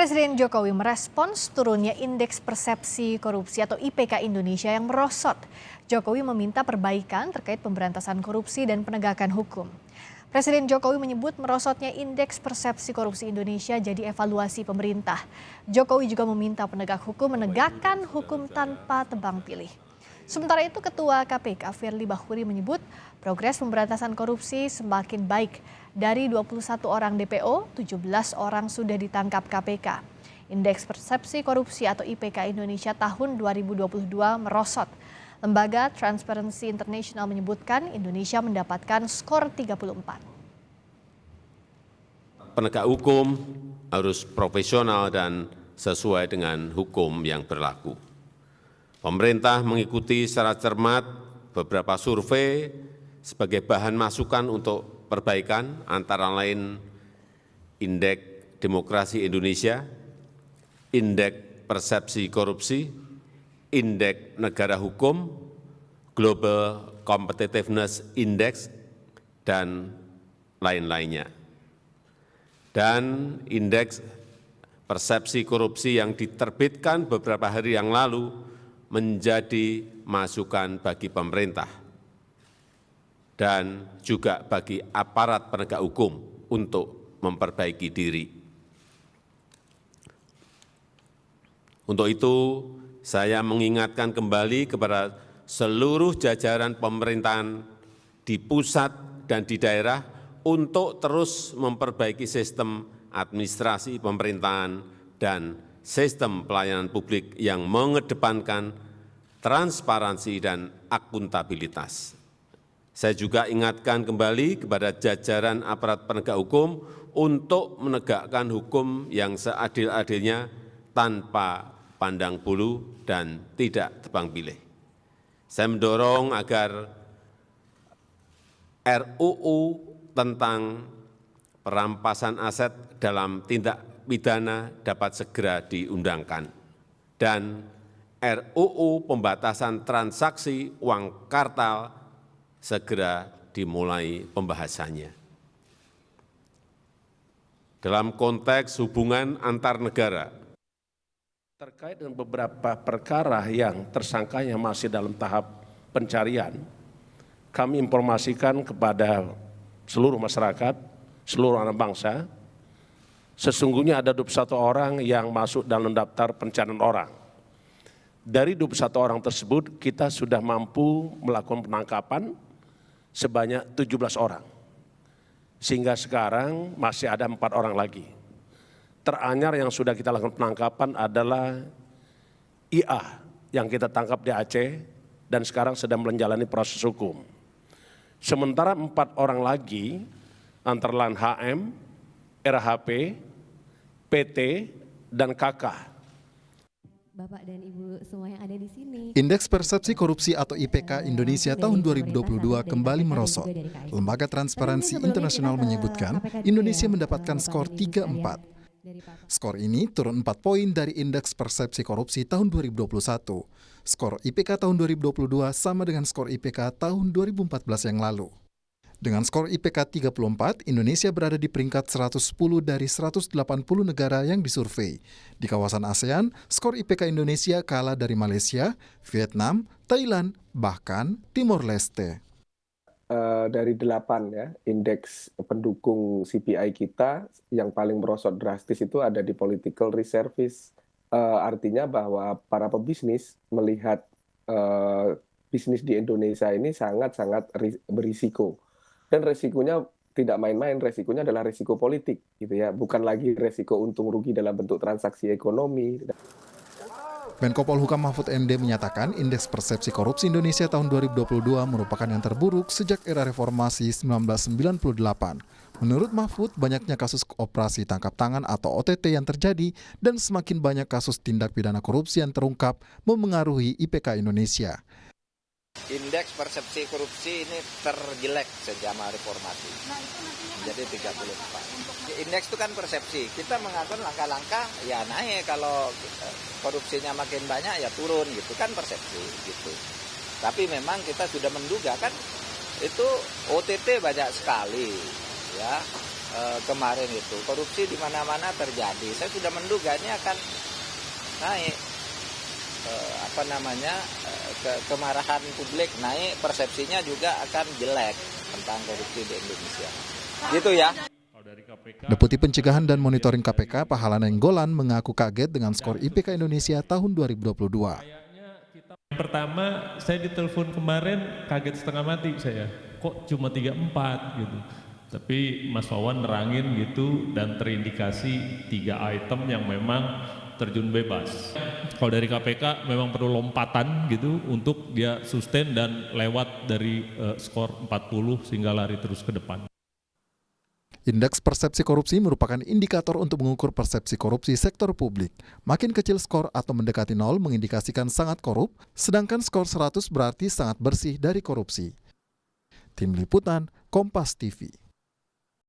Presiden Jokowi merespons turunnya Indeks Persepsi Korupsi atau IPK Indonesia yang merosot. Jokowi meminta perbaikan terkait pemberantasan korupsi dan penegakan hukum. Presiden Jokowi menyebut merosotnya Indeks Persepsi Korupsi Indonesia jadi evaluasi pemerintah. Jokowi juga meminta penegak hukum menegakkan hukum tanpa tebang pilih. Sementara itu, Ketua KPK Firly Bahuri menyebut progres pemberantasan korupsi semakin baik. Dari 21 orang DPO, 17 orang sudah ditangkap KPK. Indeks Persepsi Korupsi atau IPK Indonesia tahun 2022 merosot. Lembaga Transparency International menyebutkan Indonesia mendapatkan skor 34. Penegak hukum harus profesional dan sesuai dengan hukum yang berlaku. Pemerintah mengikuti secara cermat beberapa survei sebagai bahan masukan untuk perbaikan, antara lain Indeks Demokrasi Indonesia, Indeks Persepsi Korupsi, Indeks Negara Hukum, Global Competitiveness Index, dan lain-lainnya. Dan Indeks Persepsi Korupsi yang diterbitkan beberapa hari yang lalu menjadi masukan bagi pemerintah dan juga bagi aparat penegak hukum untuk memperbaiki diri. Untuk itu, saya mengingatkan kembali kepada seluruh jajaran pemerintahan di pusat dan di daerah untuk terus memperbaiki sistem administrasi pemerintahan dan sistem pelayanan publik yang mengedepankan transparansi dan akuntabilitas. Saya juga ingatkan kembali kepada jajaran aparat penegak hukum untuk menegakkan hukum yang seadil-adilnya tanpa pandang bulu dan tidak tebang pilih. Saya mendorong agar RUU tentang perampasan aset dalam tindak pidana dapat segera diundangkan, dan RUU pembatasan transaksi uang kartal segera dimulai pembahasannya. Dalam konteks hubungan antar negara, terkait dengan beberapa perkara yang tersangkanya masih dalam tahap pencarian, kami informasikan kepada seluruh masyarakat, seluruh anak bangsa, sesungguhnya ada 21 orang yang masuk dalam daftar pencarian orang. Dari 21 orang tersebut, kita sudah mampu melakukan penangkapan sebanyak 17 orang. Sehingga sekarang masih ada 4 orang lagi. Teranyar yang sudah kita lakukan penangkapan adalah IA yang kita tangkap di Aceh dan sekarang sedang menjalani proses hukum. Sementara 4 orang lagi, antara lain HM, RHP, PT, dan KK. Bapak dan Ibu semua yang ada di sini. Indeks Persepsi Korupsi atau IPK Indonesia tahun 2022 kembali merosot. Lembaga Transparansi Internasional menyebutkan Indonesia mendapatkan skor 34. Skor ini turun 4 poin dari Indeks Persepsi Korupsi tahun 2021. Skor IPK tahun 2022 sama dengan skor IPK tahun 2014 yang lalu. Dengan skor IPK 34, Indonesia berada di peringkat 110 dari 180 negara yang disurvei. Di kawasan ASEAN, skor IPK Indonesia kalah dari Malaysia, Vietnam, Thailand, bahkan Timor Leste. Dari 8 ya, indeks pendukung CPI kita yang paling merosot drastis itu ada di political reservice. Artinya bahwa para pebisnis melihat bisnis di Indonesia ini sangat-sangat berisiko. Dan resikonya tidak main-main, resikonya adalah resiko politik, gitu ya, bukan lagi resiko untung rugi dalam bentuk transaksi ekonomi. Menko Polhukam Mahfud MD menyatakan Indeks Persepsi Korupsi Indonesia tahun 2022 merupakan yang terburuk sejak era reformasi 1998. Menurut Mahfud, banyaknya kasus operasi tangkap tangan atau OTT yang terjadi dan semakin banyak kasus tindak pidana korupsi yang terungkap memengaruhi IPK Indonesia. Indeks persepsi korupsi ini terjelek sejak reformasi, jadi 34. Indeks itu kan persepsi, kita mengatur langkah-langkah ya naik, kalau korupsinya makin banyak ya turun gitu kan, persepsi gitu. Tapi memang kita sudah menduga kan itu OTT banyak sekali ya, kemarin itu korupsi di mana-mana terjadi. Saya sudah menduga ini akan naik kemarahan publik, naik persepsinya juga akan jelek tentang korupsi di Indonesia. Gitu ya. Deputi Pencegahan dan Monitoring KPK Pahala Nainggolan mengaku kaget dengan skor IPK Indonesia tahun 2022. Pertama, saya ditelepon kemarin kaget setengah mati saya. Kok cuma 34 gitu. Tapi Mas Wawan nerangin gitu dan terindikasi 3 item yang memang terjun bebas. Kalau dari KPK memang perlu lompatan gitu untuk dia sustain dan lewat dari skor 40 sehingga lari terus ke depan. Indeks persepsi korupsi merupakan indikator untuk mengukur persepsi korupsi sektor publik. Makin kecil skor atau mendekati 0 mengindikasikan sangat korup, sedangkan skor 100 berarti sangat bersih dari korupsi. Tim Liputan, Kompas TV.